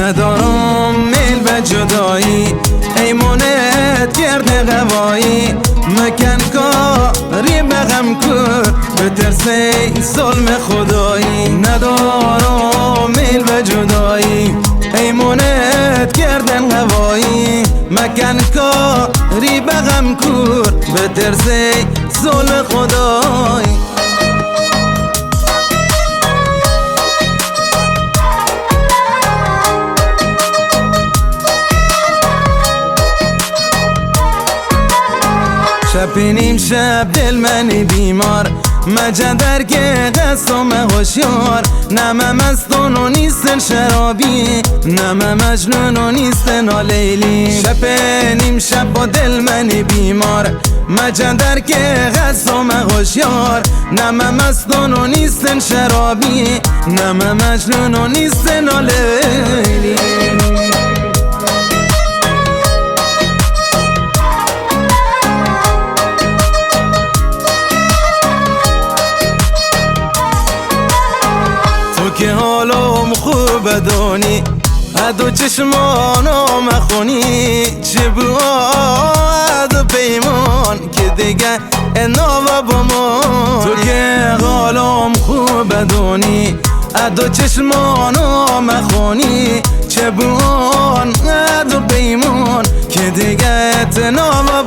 ندارم میل به جدایی، ایمونت کرده قوایی، مکن کاری به غم کر به ترسی ظلم خدایی. ندارم میل به جدایی، ایمونت کردن قوایی، مکن کاری به غم کر به ترسی ظلم خدایی. شب نیم شب دل منی بیمار، مجدر که قسم هوشیار، نمه مستون و نیستن شرابی، نمه مجنون و نیستن لیلی. شب نیم شب با دل منی بیمار، مجدر که قسم هوشیار، نمه مستون و نیستن شرابی، نمه مجنون و نیستن لیلی. که حالم خوب دانی، ادو چشمانو مخونی، چه بود پیمان که دیگه نوا بمان. تو که حالم خوب دانی، ادو چشمانو مخونی، چه بود پیمان که دیگه نوا